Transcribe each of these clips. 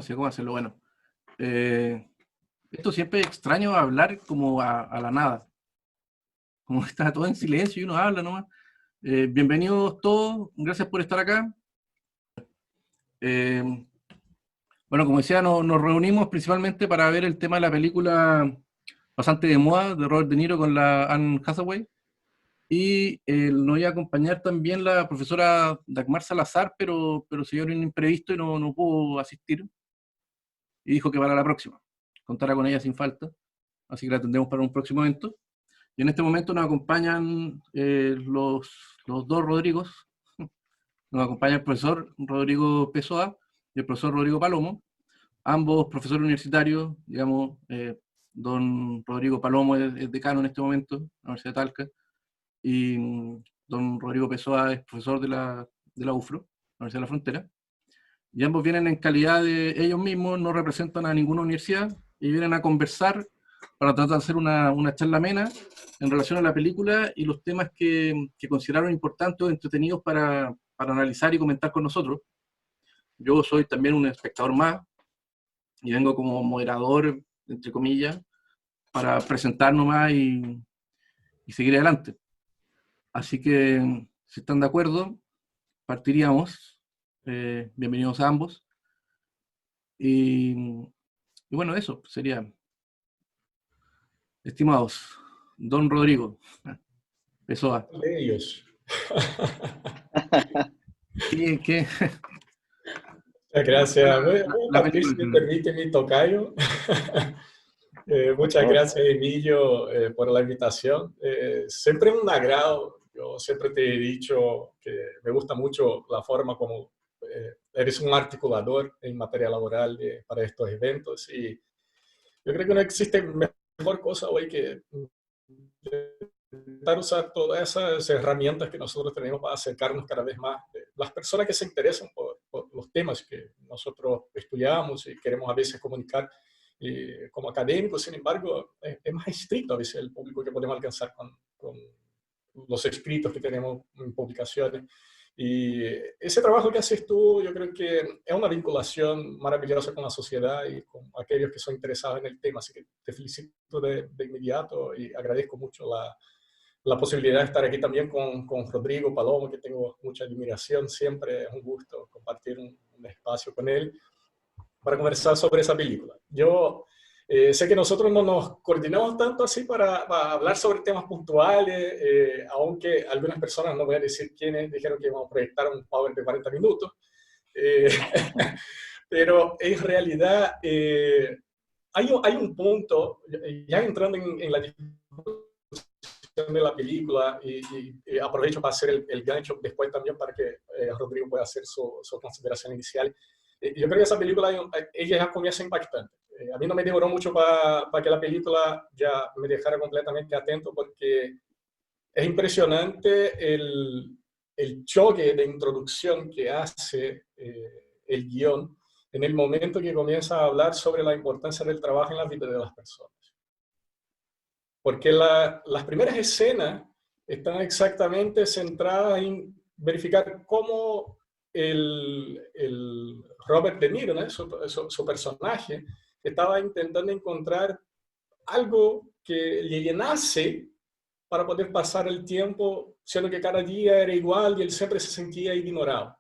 sé cómo hacerlo. Bueno, eh, esto siempre es extraño hablar como a la nada, como está todo en silencio y uno habla nomás. Bienvenidos todos, gracias por estar acá. Eh, bueno, como decía, nos reunimos principalmente para ver el tema de la película bastante de moda de Robert De Niro con la Anne Hathaway. Y nos iba a acompañar también la profesora Dagmar Salazar, pero se dio un imprevisto y no pudo asistir. Y dijo que para la próxima. Contará con ella sin falta. Así que la tendremos para un próximo evento. Y en este momento nos acompañan los dos Rodrigos. Nos acompaña el profesor Rodrigo Pessoa y el profesor Rodrigo Palomo, ambos profesores universitarios, digamos, don Rodrigo Palomo es decano en este momento, en la Universidad de Talca, y don Rodrigo Pessoa es profesor de la UFRO, la Universidad de la Frontera, y ambos vienen en calidad de ellos mismos, no representan a ninguna universidad, y vienen a conversar para tratar de hacer una charla amena en relación a la película y los temas que consideraron importantes o entretenidos para analizar y comentar con nosotros. Yo soy también un espectador más, y vengo como moderador, entre comillas, para presentar nomás y seguir adelante. Así que, si están de acuerdo, partiríamos. Bienvenidos a ambos. Y bueno, eso sería. Estimados, don Rodrigo Pessoa, De ellos. ¿qué Muchas gracias. Voy a la partir, película? si me permite, mi tocayo. Por Muchas favor. gracias, Emilio, por la invitación. Siempre es un agrado. Yo siempre te he dicho que me gusta mucho la forma como eres un articulador en materia laboral para estos eventos. Y yo creo que no existe mejor cosa hoy que intentar usar todas esas herramientas que nosotros tenemos para acercarnos cada vez más. Las personas que se interesan por los temas que nosotros estudiamos y queremos a veces comunicar como académicos, sin embargo, es más estricto a veces el público que podemos alcanzar con los escritos que tenemos en publicaciones. Y ese trabajo que haces tú, yo creo que es una vinculación maravillosa con la sociedad y con aquellos que son interesados en el tema. Así que te felicito de inmediato y agradezco mucho la posibilidad de estar aquí también con Rodrigo Palomo, que tengo mucha admiración. Siempre es un gusto compartir un espacio con él para conversar sobre esa película. Yo sé que nosotros no nos coordinamos tanto así para hablar sobre temas puntuales, aunque algunas personas, no voy a decir quiénes, dijeron que íbamos a proyectar un power de 40 minutos. Eh, pero en realidad hay un punto, ya entrando en la discusión de la película, y aprovecho para hacer el gancho después también para que Rodrigo pueda hacer su consideración inicial. Yo creo que esa película, ella ya comienza impactante. A mí no me demoró mucho para que la película ya me dejara completamente atento, porque es impresionante el choque de introducción que hace el guión en el momento que comienza a hablar sobre la importancia del trabajo en la vida de las personas. Porque las primeras escenas están exactamente centradas en verificar cómo el Robert De Niro, ¿no? su personaje, estaba intentando encontrar algo que le llenase para poder pasar el tiempo, siendo que cada día era igual y él siempre se sentía ignorado.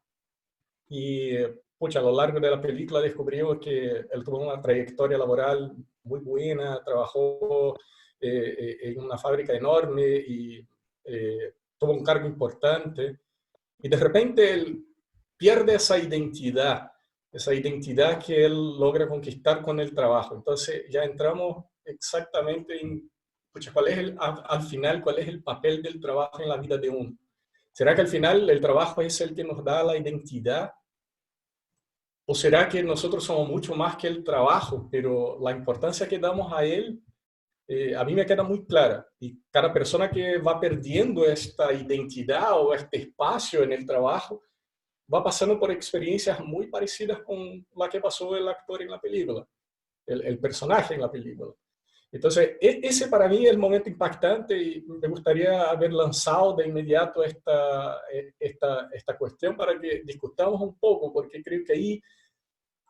Y, pucha, a lo largo de la película descubrimos que él tuvo una trayectoria laboral muy buena, trabajó en una fábrica enorme y tuvo un cargo importante. Y de repente él pierde esa identidad que él logra conquistar con el trabajo. Entonces ya entramos exactamente en, pucha, ¿cuál es al final, cuál es el papel del trabajo en la vida de uno? ¿Será que al final el trabajo es el que nos da la identidad? ¿O será que nosotros somos mucho más que el trabajo, pero la importancia que damos a él, a mí me queda muy clara? Y cada persona que va perdiendo esta identidad o este espacio en el trabajo, va pasando por experiencias muy parecidas con la que pasó el actor en la película, el personaje en la película. Entonces, ese para mí es el momento impactante y me gustaría haber lanzado de inmediato esta cuestión para que discutamos un poco, porque creo que ahí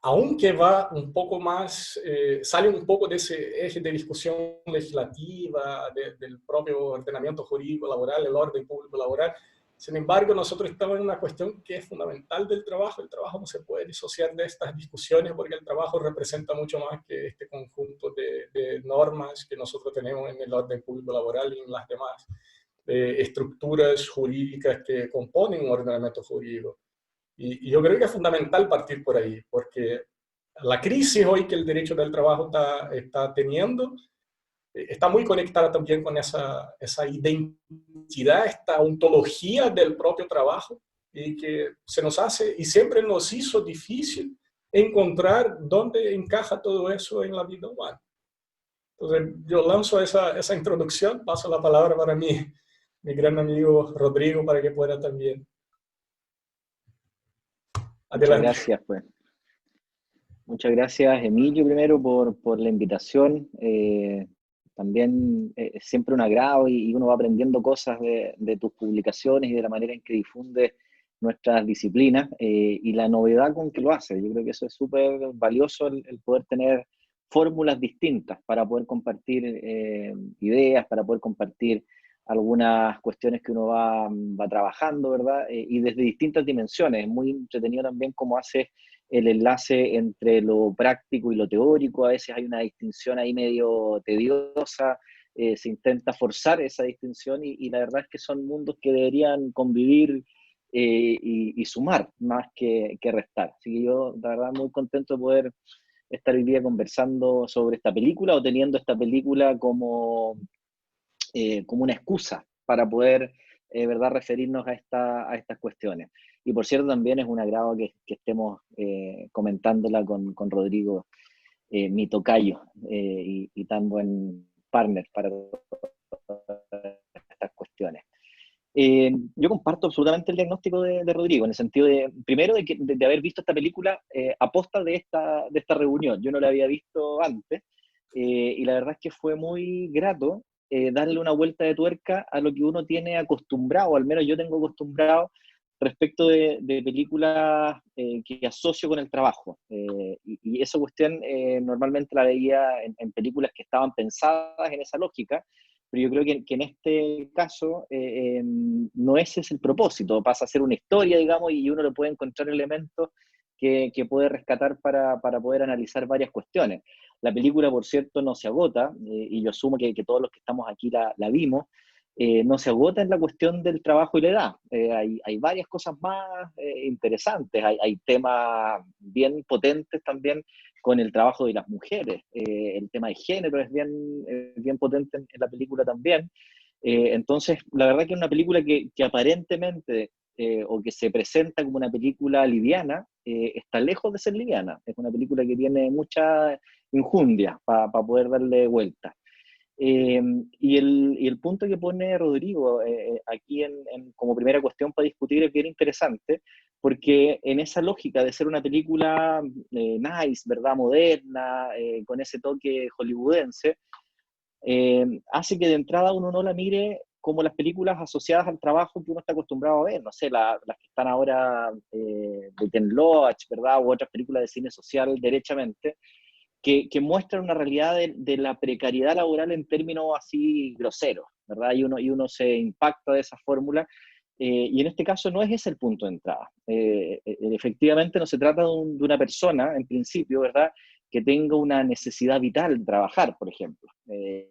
aunque va un poco más, sale un poco de ese eje de discusión legislativa, del propio ordenamiento jurídico laboral, el orden público laboral. Sin embargo, nosotros estamos en una cuestión que es fundamental del trabajo. El trabajo no se puede disociar de estas discusiones porque el trabajo representa mucho más que este conjunto de normas que nosotros tenemos en el orden público laboral y en las demás estructuras jurídicas que componen un ordenamiento jurídico. Y yo creo que es fundamental partir por ahí, porque la crisis hoy que el derecho del trabajo está teniendo está muy conectada también con esa identidad, esta ontología del propio trabajo, y que se nos hace y siempre nos hizo difícil encontrar dónde encaja todo eso en la vida humana. Entonces, yo lanzo esa introducción, paso la palabra para mi gran amigo Rodrigo para que pueda también. Muchas Adelante. gracias, pues. Muchas gracias, Emilio, primero por la invitación. También es siempre un agrado y uno va aprendiendo cosas de tus publicaciones y de la manera en que difundes nuestras disciplinas y la novedad con que lo haces. Yo creo que eso es súper valioso, el poder tener fórmulas distintas para poder compartir ideas, para poder compartir algunas cuestiones que uno va trabajando, ¿verdad? Y desde distintas dimensiones. Es muy entretenido también cómo haces el enlace entre lo práctico y lo teórico. A veces hay una distinción ahí medio tediosa, se intenta forzar esa distinción y la verdad es que son mundos que deberían convivir y sumar más que restar. Así que yo, la verdad, muy contento de poder estar hoy día conversando sobre esta película o teniendo esta película como una excusa para poder, ¿verdad?, referirnos a estas cuestiones. Y por cierto, también es un agrado que estemos comentándola con Rodrigo, mi tocayo, y tan buen partner para estas cuestiones. Yo comparto absolutamente el diagnóstico de Rodrigo, en el sentido de, primero, de haber visto esta película a posta de esta reunión. Yo no la había visto antes, y la verdad es que fue muy grato darle una vuelta de tuerca a lo que uno tiene acostumbrado, o al menos yo tengo acostumbrado, respecto de películas que asocio con el trabajo. Y esa cuestión normalmente la veía en películas que estaban pensadas en esa lógica, pero yo creo que en este caso no ese es el propósito, pasa a ser una historia, digamos, y uno le puede encontrar elementos que puede rescatar para poder analizar varias cuestiones. La película, por cierto, no se agota, y yo asumo que todos los que estamos aquí la vimos, no se agota en la cuestión del trabajo y la edad. Hay varias cosas más interesantes, hay temas bien potentes también con el trabajo de las mujeres, el tema de género es bien potente en la película también. Entonces, la verdad que es una película que aparentemente, o que se presenta como una película liviana, está lejos de ser liviana. Es una película que tiene mucha injundia para poder darle vuelta. Y el punto que pone Rodrigo aquí como primera cuestión para discutir es bien interesante, porque en esa lógica de ser una película nice, ¿verdad?, moderna, con ese toque hollywoodense, hace que de entrada uno no la mire como las películas asociadas al trabajo que uno está acostumbrado a ver, no sé, las que están ahora de Ken Loach, ¿verdad?, u otras películas de cine social derechamente, que muestran una realidad de la precariedad laboral en términos así groseros, ¿verdad? Y uno se impacta de esa fórmula, y en este caso no es ese el punto de entrada. Efectivamente no se trata de una persona, en principio, ¿verdad?, que tenga una necesidad vital de trabajar, por ejemplo,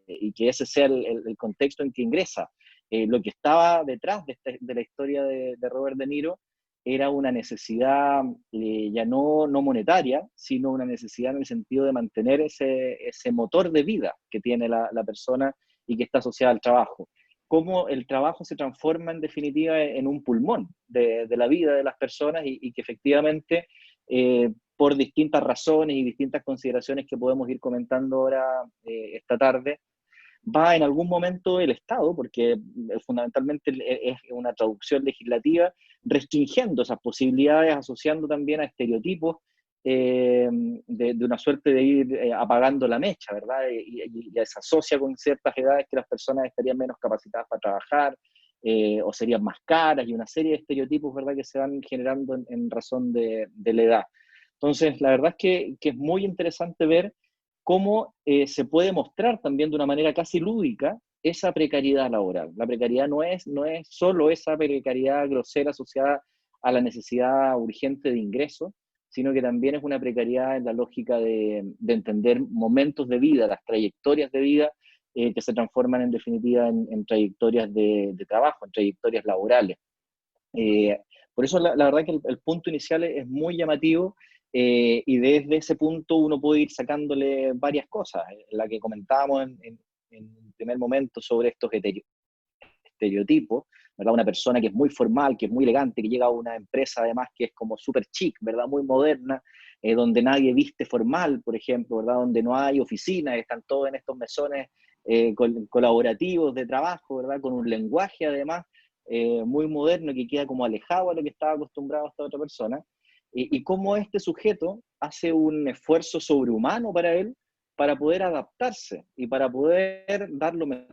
y que ese sea el contexto en que ingresa. Lo que estaba detrás de la historia de Robert De Niro era una necesidad ya no monetaria, sino una necesidad en el sentido de mantener ese motor de vida que tiene la persona y que está asociada al trabajo. Cómo el trabajo se transforma en definitiva en un pulmón de la vida de las personas y que efectivamente, por distintas razones y distintas consideraciones que podemos ir comentando ahora esta tarde, va en algún momento el Estado, porque fundamentalmente es una traducción legislativa, restringiendo esas posibilidades, asociando también a estereotipos de una suerte de ir apagando la mecha, ¿verdad? Y se asocia con ciertas edades que las personas estarían menos capacitadas para trabajar, o serían más caras, y una serie de estereotipos, ¿verdad?, que se van generando en razón de la edad. Entonces, la verdad es que es muy interesante ver cómo se puede mostrar también de una manera casi lúdica esa precariedad laboral. La precariedad no es solo esa precariedad grosera asociada a la necesidad urgente de ingreso, sino que también es una precariedad en la lógica de entender momentos de vida, las trayectorias de vida que se transforman en definitiva en trayectorias de trabajo, en trayectorias laborales. Eh, por eso la verdad que el punto inicial es muy llamativo, y desde ese punto uno puede ir sacándole varias cosas. La que comentábamos en un primer momento sobre estos estereotipos, ¿verdad? Una persona que es muy formal, que es muy elegante, que llega a una empresa además que es como súper chic, ¿verdad? Muy moderna, donde nadie viste formal, por ejemplo, ¿verdad? Donde no hay oficinas, están todos en estos mesones colaborativos de trabajo, ¿verdad? Con un lenguaje además muy moderno que queda como alejado a lo que estaba acostumbrado esta otra persona, y cómo este sujeto hace un esfuerzo sobrehumano para él, para poder adaptarse y para poder dar lo mejor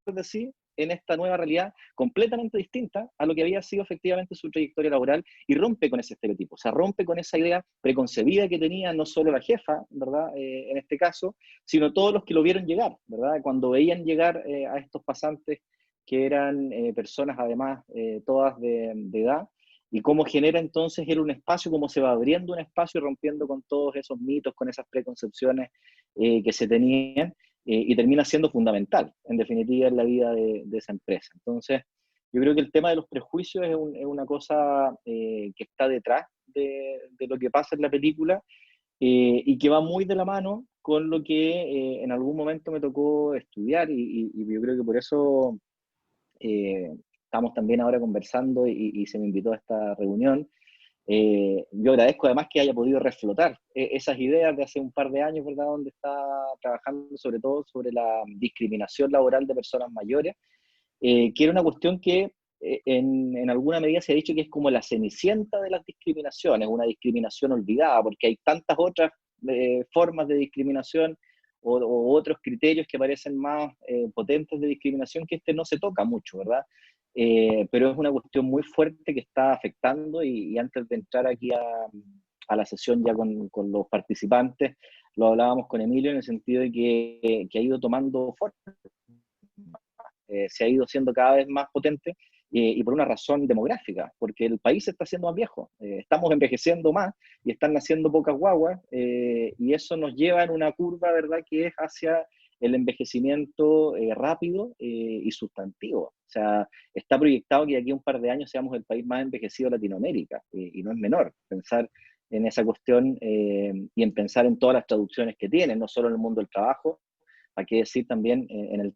de sí en esta nueva realidad completamente distinta a lo que había sido efectivamente su trayectoria laboral, y rompe con ese estereotipo, o sea, rompe con esa idea preconcebida que tenía no solo la jefa, ¿verdad? En este caso, sino todos los que lo vieron llegar, ¿verdad? Cuando veían llegar a estos pasantes que eran personas además todas de edad, y cómo genera entonces él un espacio, cómo se va abriendo un espacio, rompiendo con todos esos mitos, con esas preconcepciones que se tenían, y termina siendo fundamental, en definitiva, en la vida de esa empresa. Entonces, yo creo que el tema de los prejuicios es una cosa que está detrás de lo que pasa en la película, y que va muy de la mano con lo que en algún momento me tocó estudiar, y yo creo que por eso estamos también ahora conversando y se me invitó a esta reunión. Yo agradezco además que haya podido reflotar esas ideas de hace un par de años, ¿verdad? Donde está trabajando sobre todo sobre la discriminación laboral de personas mayores, que era una cuestión que en alguna medida se ha dicho que es como la cenicienta de las discriminaciones, una discriminación olvidada, porque hay tantas otras formas de discriminación o otros criterios que parecen más potentes de discriminación, que este no se toca mucho, ¿verdad? Pero es una cuestión muy fuerte que está afectando, y antes de entrar aquí a la sesión ya con los participantes, lo hablábamos con Emilio en el sentido de que ha ido tomando forma, se ha ido siendo cada vez más potente, y por una razón demográfica, porque el país se está haciendo más viejo, estamos envejeciendo más y están naciendo pocas guaguas, y eso nos lleva en una curva, ¿verdad?, que es hacia el envejecimiento rápido y sustantivo. O sea, está proyectado que de aquí a un par de años seamos el país más envejecido de Latinoamérica, y no es menor pensar en esa cuestión, y en pensar en todas las traducciones que tiene, no solo en el mundo del trabajo, hay que decir también en el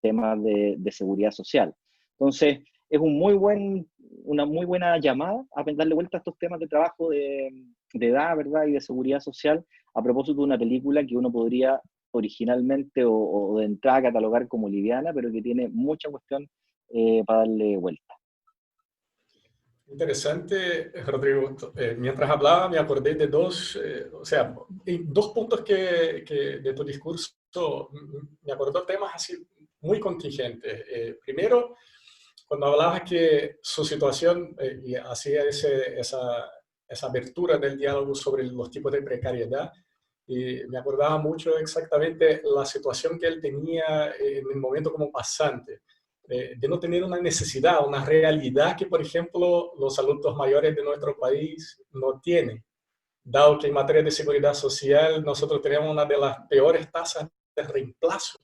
tema de seguridad social. Entonces, es una muy buena llamada a darle vuelta a estos temas de trabajo, de edad, ¿verdad?, y de seguridad social, a propósito de una película que uno podría originalmente o de entrada catalogar como liviana, pero que tiene mucha cuestión para darle vuelta. Interesante, Rodrigo. Mientras hablaba me acordé de dos, o sea, dos puntos que de tu discurso me acordó temas así muy contingentes. Primero, cuando hablabas que su situación y hacía esa abertura del diálogo sobre los tipos de precariedad, y me acordaba mucho exactamente la situación que él tenía en el momento como pasante, de no tener una necesidad, una realidad que, por ejemplo, los adultos mayores de nuestro país no tienen, dado que en materia de seguridad social nosotros tenemos una de las peores tasas de reemplazo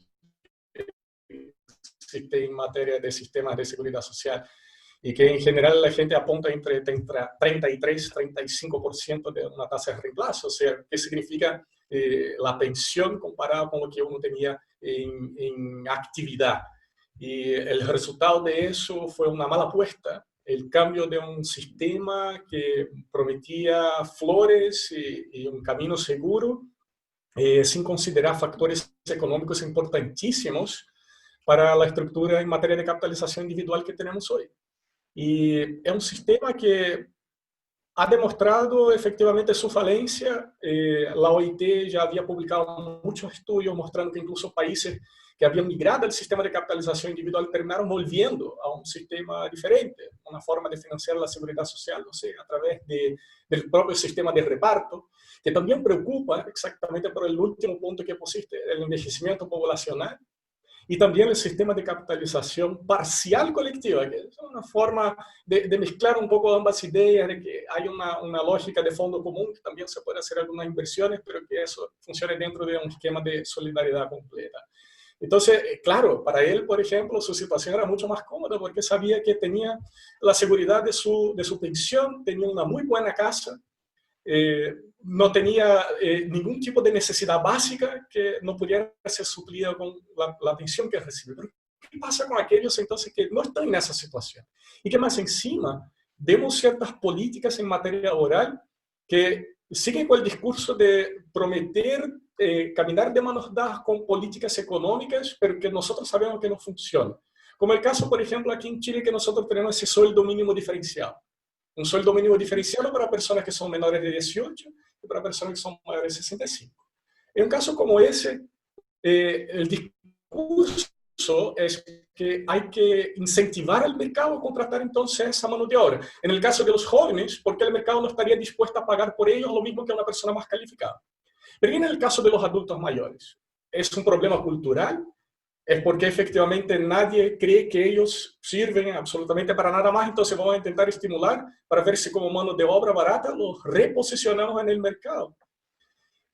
que existe en materia de sistemas de seguridad social, y que en general la gente apunta entre 33 y 35% de una tasa de reemplazo, o sea, ¿qué significa la pensión comparada con lo que uno tenía en actividad? Y el resultado de eso fue una mala apuesta, el cambio de un sistema que prometía flores y un camino seguro, sin considerar factores económicos importantísimos para la estructura en materia de capitalización individual que tenemos hoy. Y es un sistema que ha demostrado efectivamente su falencia. La OIT ya había publicado muchos estudios mostrando que incluso países que habían migrado del sistema de capitalización individual terminaron volviendo a un sistema diferente, una forma de financiar la seguridad social, no sé, a través del propio sistema de reparto, que también preocupa exactamente por el último punto que pusiste, el envejecimiento poblacional, y también el sistema de capitalización parcial colectiva, que es una forma de mezclar un poco ambas ideas, de que hay una lógica de fondo común, que también se puede hacer algunas inversiones, pero que eso funcione dentro de un esquema de solidaridad completa. Entonces, claro, para él, por ejemplo, su situación era mucho más cómoda porque sabía que tenía la seguridad de su pensión, tenía una muy buena casa, no tenía ningún tipo de necesidad básica que no pudiera ser suplida con la pensión que recibe. Pero ¿qué pasa con aquellos entonces que no están en esa situación? Y que más encima vemos ciertas políticas en materia laboral que siguen con el discurso de prometer caminar de manos dadas con políticas económicas, pero que nosotros sabemos que no funcionan. Como el caso, por ejemplo, aquí en Chile, que nosotros tenemos ese sueldo mínimo diferenciado. Un sueldo mínimo diferenciado para personas que son menores de 18 y para personas que son mayores de 65. En un caso como ese, el discurso es que hay que incentivar al mercado a contratar entonces esa mano de obra. En el caso de los jóvenes, porque el mercado no estaría dispuesto a pagar por ellos lo mismo que una persona más calificada. Pero en el caso de los adultos mayores, es un problema cultural, es porque efectivamente nadie cree que ellos sirven absolutamente para nada más, entonces vamos a intentar estimular para ver si como mano de obra barata los reposicionamos en el mercado.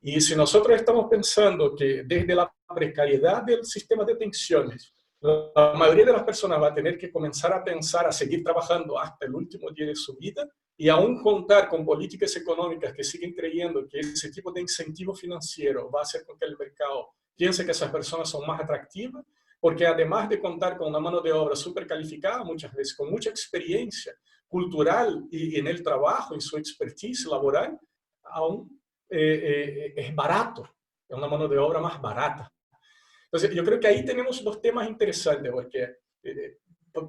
Y si nosotros estamos pensando que desde la precariedad del sistema de pensiones, la mayoría de las personas va a tener que comenzar a pensar a seguir trabajando hasta el último día de su vida, y aún contar con políticas económicas que siguen creyendo que ese tipo de incentivo financiero va a hacer con que el mercado piense que esas personas son más atractivas, porque además de contar con una mano de obra súper calificada, muchas veces con mucha experiencia cultural y en el trabajo, en su expertise laboral, aún es barato, es una mano de obra más barata. Entonces, yo creo que ahí tenemos dos temas interesantes, porque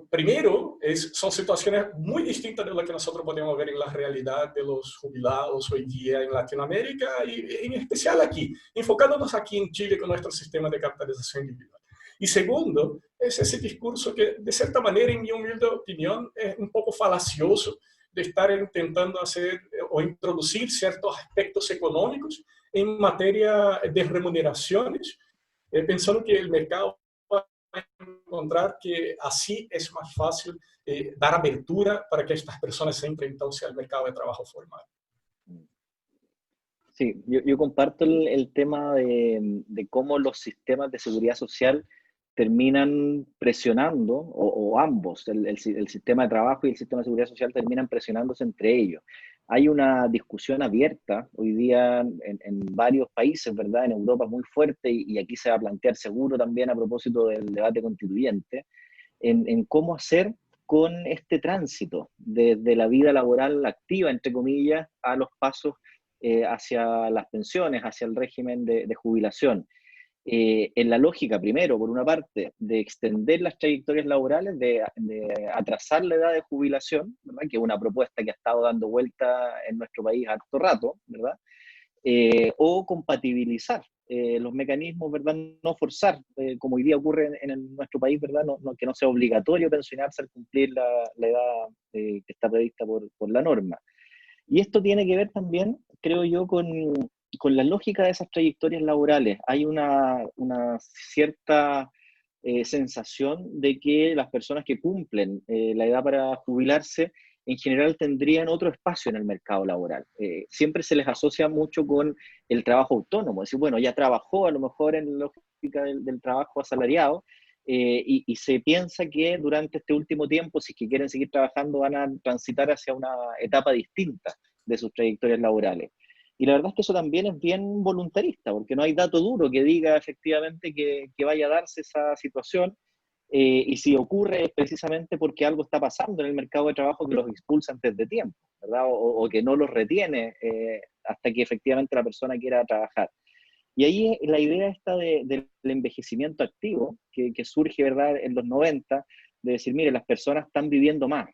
primero, son situaciones muy distintas de lo que nosotros podemos ver en la realidad de los jubilados hoy día en Latinoamérica y en especial aquí, enfocándonos aquí en Chile con nuestro sistema de capitalización individual. Y segundo, es ese discurso que, de cierta manera, en mi humilde opinión, es un poco falacioso de estar intentando hacer o introducir ciertos aspectos económicos en materia de remuneraciones, pensando que el mercado va a encontrar que así es más fácil dar abertura para que estas personas entren entonces al mercado de trabajo formal. Sí, yo comparto el tema de cómo los sistemas de seguridad social terminan presionando, o ambos, el sistema de trabajo y el sistema de seguridad social terminan presionándose entre ellos. Hay una discusión abierta hoy día en varios países, ¿verdad? En Europa muy fuerte, y aquí se va a plantear seguro también a propósito del debate constituyente, en cómo hacer con este tránsito de la vida laboral activa, entre comillas, a los pasos hacia las pensiones, hacia el régimen de jubilación. En la lógica, primero, por una parte, de extender las trayectorias laborales, de atrasar la edad de jubilación, ¿verdad? Que es una propuesta que ha estado dando vuelta en nuestro país harto rato, ¿verdad? O compatibilizar los mecanismos, ¿verdad? No forzar, como hoy día ocurre en nuestro país, ¿verdad? Que no sea obligatorio pensionarse al cumplir la edad que está prevista por la norma. Y esto tiene que ver también, creo yo, con la lógica de esas trayectorias laborales. Hay una cierta sensación de que las personas que cumplen la edad para jubilarse en general tendrían otro espacio en el mercado laboral. Siempre se les asocia mucho con el trabajo autónomo. Es decir, bueno, ya trabajó a lo mejor en la lógica del trabajo asalariado, y se piensa que durante este último tiempo, si es que quieren seguir trabajando, van a transitar hacia una etapa distinta de sus trayectorias laborales. Y la verdad es que eso también es bien voluntarista, porque no hay dato duro que diga efectivamente que vaya a darse esa situación, y si ocurre es precisamente porque algo está pasando en el mercado de trabajo que los expulsa antes de tiempo, ¿verdad? O que no los retiene hasta que efectivamente la persona quiera trabajar. Y ahí la idea esta del envejecimiento activo, que surge, ¿verdad?, en los 90, de decir, mire, las personas están viviendo más.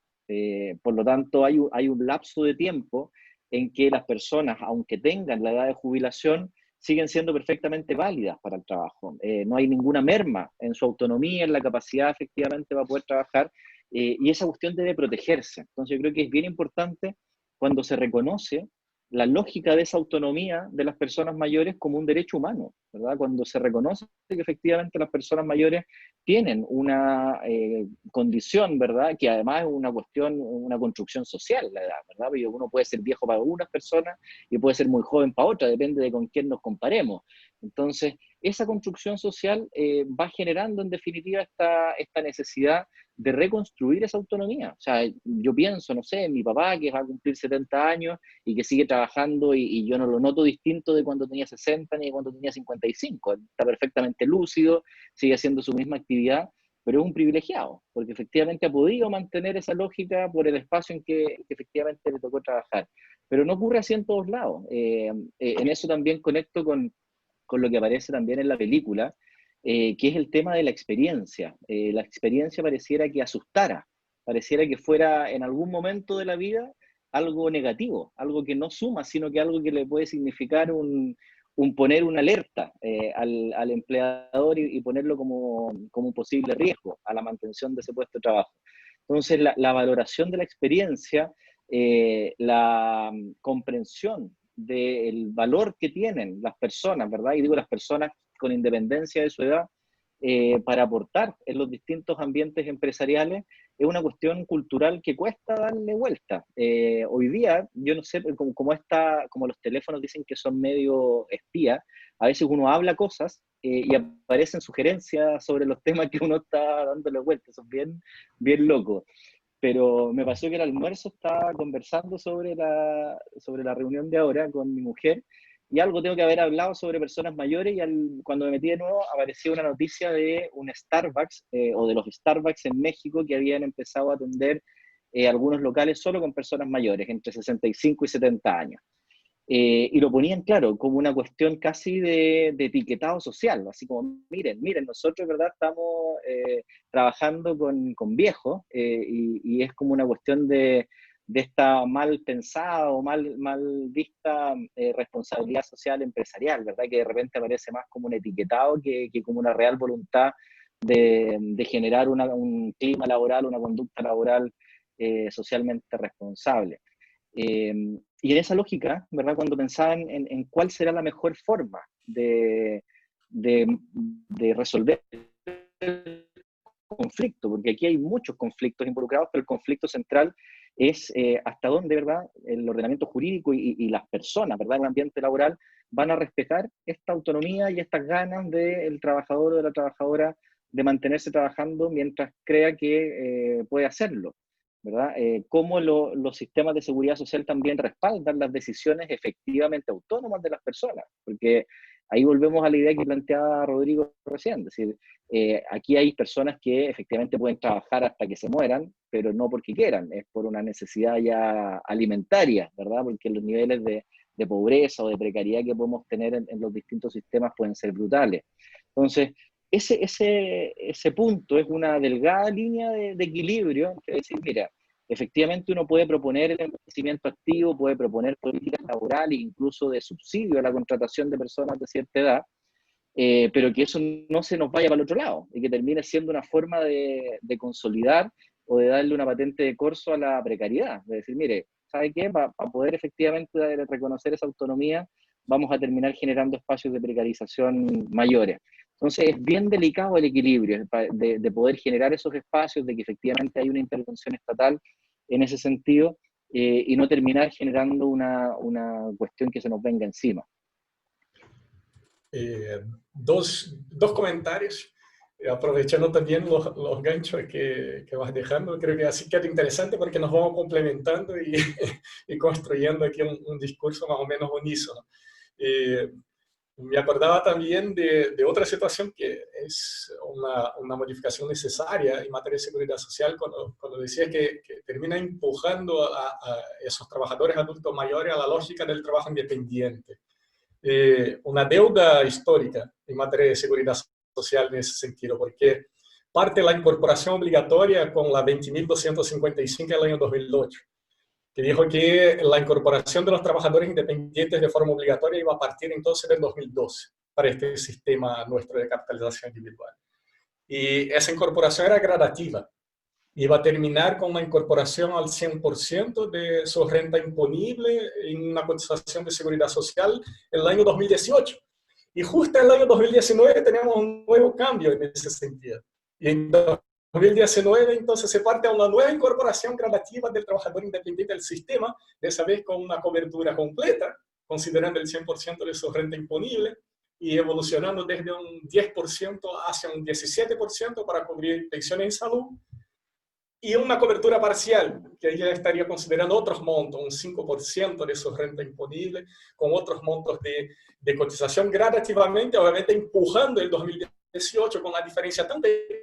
Por lo tanto, hay un lapso de tiempo en que las personas, aunque tengan la edad de jubilación, siguen siendo perfectamente válidas para el trabajo. No hay ninguna merma en su autonomía, en la capacidad efectivamente para poder trabajar, y esa cuestión debe protegerse. Entonces yo creo que es bien importante cuando se reconoce la lógica de esa autonomía de las personas mayores como un derecho humano, ¿verdad? Cuando se reconoce que efectivamente las personas mayores tienen una condición, ¿verdad? Que además es una cuestión, una construcción social, la edad, ¿verdad? Porque uno puede ser viejo para unas personas y puede ser muy joven para otras, depende de con quién nos comparemos. Entonces, esa construcción social va generando en definitiva esta necesidad de reconstruir esa autonomía. O sea, yo pienso, no sé, en mi papá que va a cumplir 70 años y que sigue trabajando y yo no lo noto distinto de cuando tenía 60 ni de cuando tenía 55. Está perfectamente lúcido, sigue haciendo su misma actividad, pero es un privilegiado, porque efectivamente ha podido mantener esa lógica por el espacio en que efectivamente le tocó trabajar. Pero no ocurre así en todos lados. En eso también conecto con lo que aparece también en la película, que es el tema de la experiencia. La experiencia pareciera que asustara, pareciera que fuera en algún momento de la vida algo negativo, algo que no suma, sino que algo que le puede significar un poner una alerta al empleador y ponerlo como un posible riesgo a la mantención de ese puesto de trabajo. Entonces, la valoración de la experiencia, la comprensión del valor que tienen las personas, ¿verdad? Y digo las personas con independencia de su edad, para aportar en los distintos ambientes empresariales, es una cuestión cultural que cuesta darle vuelta. Hoy día, yo no sé, como los teléfonos dicen que son medio espía, a veces uno habla cosas y aparecen sugerencias sobre los temas que uno está dándole vuelta, eso es bien, bien loco. Pero me pasó que al almuerzo estaba conversando sobre la reunión de ahora con mi mujer y algo tengo que haber hablado sobre personas mayores y cuando me metí de nuevo apareció una noticia de un Starbucks o de los Starbucks en México que habían empezado a atender algunos locales solo con personas mayores, entre 65 y 70 años. Y lo ponían, claro, como una cuestión casi de etiquetado social, así como, miren, nosotros, ¿verdad? Estamos trabajando con viejos y es como una cuestión de esta mal pensada o mal vista responsabilidad social empresarial, ¿verdad? Que de repente aparece más como un etiquetado que como una real voluntad de generar un clima laboral, una conducta laboral socialmente responsable. Y en esa lógica, ¿verdad? Cuando pensaban en cuál será la mejor forma de resolver el conflicto, porque aquí hay muchos conflictos involucrados, pero el conflicto central es hasta dónde, ¿verdad? El ordenamiento jurídico y las personas, ¿verdad? El ambiente laboral van a respetar esta autonomía y estas ganas del trabajador o de la trabajadora de mantenerse trabajando mientras crea que puede hacerlo, ¿verdad? Cómo los sistemas de seguridad social también respaldan las decisiones efectivamente autónomas de las personas, porque ahí volvemos a la idea que planteaba Rodrigo recién, es decir, aquí hay personas que efectivamente pueden trabajar hasta que se mueran, pero no porque quieran, es por una necesidad ya alimentaria, ¿verdad? Porque los niveles de pobreza o de precariedad que podemos tener en los distintos sistemas pueden ser brutales. Entonces, ese punto es una delgada línea de equilibrio, es decir, mira, efectivamente uno puede proponer el envejecimiento activo, puede proponer políticas laborales, incluso de subsidio a la contratación de personas de cierta edad, pero que eso no se nos vaya para el otro lado y que termine siendo una forma de consolidar o de darle una patente de corso a la precariedad. Es decir, mire, ¿sabe qué? Para poder efectivamente reconocer esa autonomía, vamos a terminar generando espacios de precarización mayores. Entonces, es bien delicado el equilibrio de poder generar esos espacios, de que efectivamente hay una intervención estatal en ese sentido y no terminar generando una cuestión que se nos venga encima. Dos comentarios, aprovechando también los ganchos que vas dejando. Creo que así queda interesante porque nos vamos complementando y construyendo aquí un discurso más o menos unísono. Me acordaba también de otra situación que es una modificación necesaria en materia de seguridad social cuando decía que termina empujando a esos trabajadores adultos mayores a la lógica del trabajo independiente. Una deuda histórica en materia de seguridad social en ese sentido, porque parte la incorporación obligatoria con la 20.255 del año 2008, que dijo que la incorporación de los trabajadores independientes de forma obligatoria iba a partir entonces del 2012 para este sistema nuestro de capitalización individual. Y esa incorporación era gradativa. Iba a terminar con una incorporación al 100% de su renta imponible en una cotización de seguridad social en el año 2018. Y justo en el año 2019 tenemos un nuevo cambio en ese sentido. Y en 2019 entonces se parte a una nueva incorporación gradativa del trabajador independiente del sistema, de esa vez con una cobertura completa, considerando el 100% de su renta imponible, y evolucionando desde un 10% hacia un 17% para cubrir pensiones en salud, y una cobertura parcial, que ella estaría considerando otros montos, un 5% de su renta imponible, con otros montos de cotización gradativamente, obviamente empujando el 2018 con la diferencia tan pequeña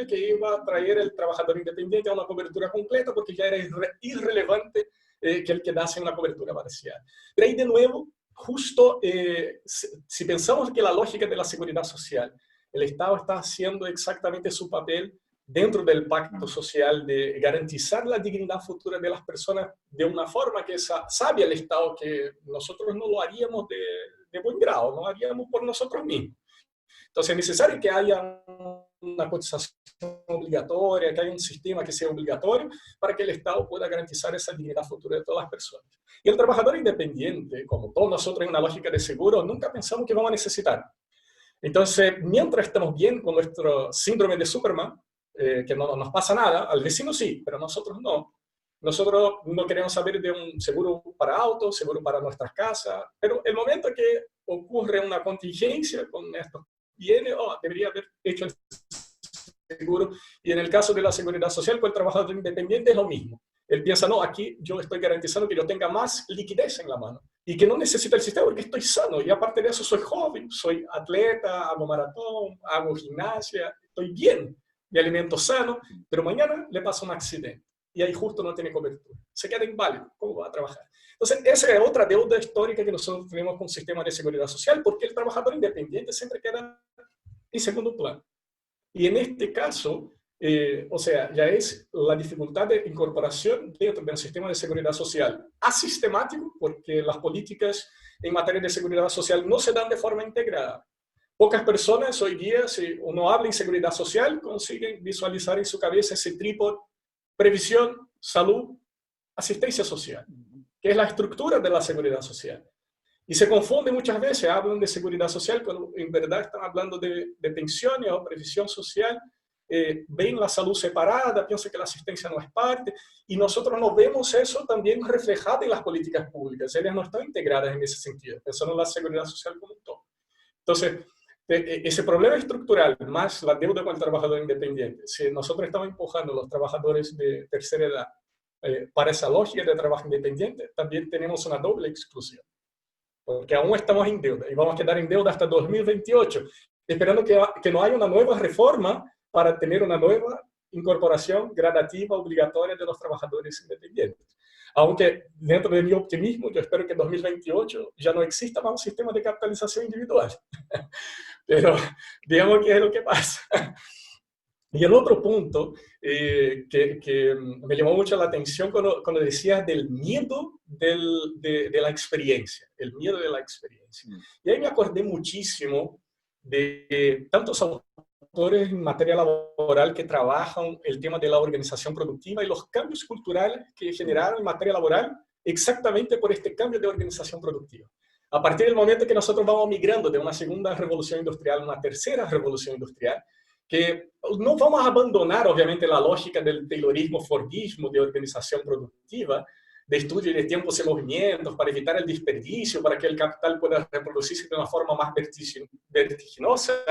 que iba a traer el trabajador independiente a una cobertura completa, porque ya era irrelevante que él quedase en una cobertura parcial. Pero ahí de nuevo, justo si pensamos que la lógica de la seguridad social, el Estado está haciendo exactamente su papel dentro del pacto social de garantizar la dignidad futura de las personas de una forma que sabe el Estado que nosotros no lo haríamos de buen grado, no lo haríamos por nosotros mismos. Entonces es necesario que haya una cotización obligatoria, que haya un sistema que sea obligatorio para que el Estado pueda garantizar esa dignidad futura de todas las personas. Y el trabajador independiente, como todos nosotros en una lógica de seguro, nunca pensamos que vamos a necesitar. Entonces, mientras estamos bien con nuestro síndrome de Superman, que no nos pasa nada, al vecino sí, pero nosotros no. Nosotros no queremos saber de un seguro para autos, seguro para nuestras casas, pero el momento que ocurre una contingencia con estos bienes, debería haber hecho el seguro. Y en el caso de la seguridad social, con el trabajador independiente es lo mismo. Él piensa, no, aquí yo estoy garantizando que yo tenga más liquidez en la mano y que no necesito el sistema porque estoy sano. Y aparte de eso, soy joven, soy atleta, hago maratón, hago gimnasia, estoy bien. Me alimento sano, pero mañana le pasa un accidente y ahí justo no tiene cobertura. Se queda inválido. ¿Cómo va a trabajar? Entonces, esa es otra deuda histórica que nosotros tenemos con el sistema de seguridad social, porque el trabajador independiente siempre queda en segundo plano. Y en este caso, o sea, ya es la dificultad de incorporación dentro del sistema de seguridad social asistemático, porque las políticas en materia de seguridad social no se dan de forma integrada. Pocas personas hoy día, si uno habla en seguridad social, consiguen visualizar en su cabeza ese trípode: previsión, salud, asistencia social, que es la estructura de la seguridad social. Y se confunde muchas veces, hablan de seguridad social cuando en verdad están hablando de pensiones o previsión social, ven la salud separada, piensan que la asistencia no es parte, y nosotros no vemos eso también reflejado en las políticas públicas. Ellas no están integradas en ese sentido, pensando en la seguridad social como un todo. Entonces, ese problema estructural, más la deuda con el trabajador independiente, si nosotros estamos empujando a los trabajadores de tercera edad para esa lógica de trabajo independiente, también tenemos una doble exclusión. Porque aún estamos en deuda y vamos a quedar en deuda hasta 2028, esperando que no haya una nueva reforma para tener una nueva incorporación gradativa obligatoria de los trabajadores independientes. Aunque dentro de mi optimismo, yo espero que en 2028 ya no exista más un sistema de capitalización individual. Pero digamos que es lo que pasa. Y el otro punto que me llamó mucho la atención cuando decías del miedo de la experiencia, el miedo de la experiencia. Y ahí me acordé muchísimo de tantos autores en materia laboral que trabajan el tema de la organización productiva y los cambios culturales que generaron en materia laboral exactamente por este cambio de organización productiva. A partir del momento que nosotros vamos migrando de una segunda revolución industrial a una tercera revolución industrial, que no vamos a abandonar, obviamente, la lógica del taylorismo, fordismo de organización productiva, de estudio de tiempos y movimientos, para evitar el desperdicio, para que el capital pueda reproducirse de una forma más vertiginosa.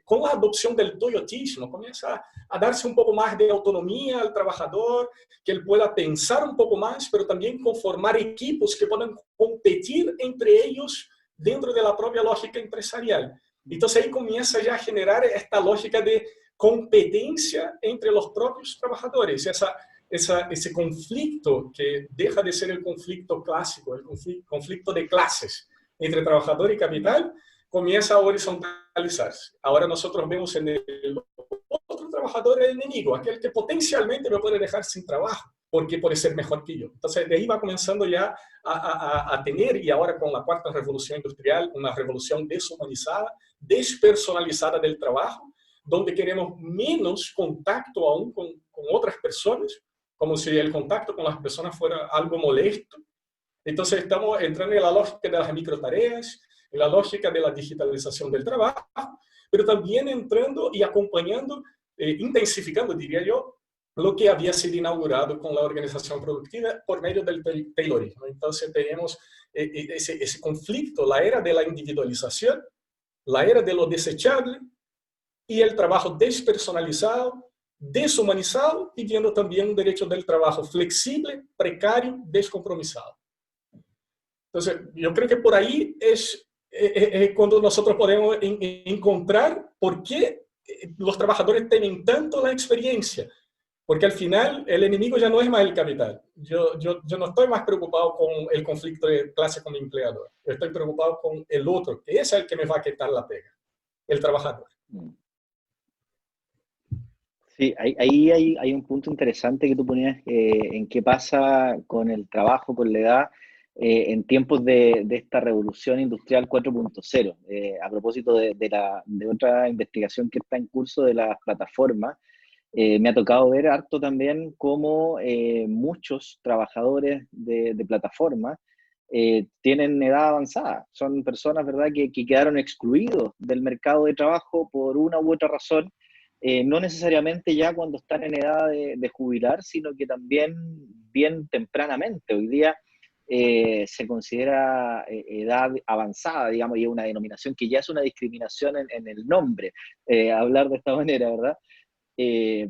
Con la adopción del toyotismo, comienza a darse un poco más de autonomía al trabajador, que él pueda pensar un poco más, pero también conformar equipos que puedan competir entre ellos dentro de la propia lógica empresarial. Entonces ahí comienza ya a generar esta lógica de competencia entre los propios trabajadores, ese conflicto que deja de ser el conflicto clásico, el conflicto de clases entre trabajador y capital, comienza a horizontalizarse. Ahora nosotros vemos en el otro trabajador el enemigo, aquel que potencialmente me puede dejar sin trabajo, porque puede ser mejor que yo. Entonces, de ahí va comenzando ya a tener, y ahora con la cuarta revolución industrial, una revolución deshumanizada, despersonalizada del trabajo, donde queremos menos contacto aún con otras personas, como si el contacto con las personas fuera algo molesto. Entonces estamos entrando en la lógica de las microtareas, en la lógica de la digitalización del trabajo, pero también entrando y acompañando, intensificando, diría yo, lo que había sido inaugurado con la organización productiva por medio del Taylorismo. Entonces tenemos ese conflicto, la era de la individualización, la era de lo desechable y el trabajo despersonalizado, deshumanizado, y viendo también un derecho del trabajo flexible, precario, descompromisado. Entonces, yo creo que por ahí es cuando nosotros podemos encontrar por qué los trabajadores tienen tanto la experiencia. Porque al final el enemigo ya no es más el capital. Yo no estoy más preocupado con el conflicto de clase con mi empleador. Yo estoy preocupado con el otro, que es el que me va a quitar la pega, el trabajador. Sí, ahí hay un punto interesante que tú ponías en qué pasa con el trabajo, con la edad, en tiempos de esta revolución industrial 4.0. A propósito de otra investigación que está en curso de las plataformas, me ha tocado ver harto también cómo muchos trabajadores de plataformas tienen edad avanzada. Son personas, ¿verdad?, que quedaron excluidos del mercado de trabajo por una u otra razón, no necesariamente ya cuando están en edad de jubilar, sino que también bien tempranamente. Hoy día se considera edad avanzada, digamos, y es una denominación que ya es una discriminación en el nombre, hablar de esta manera, ¿verdad?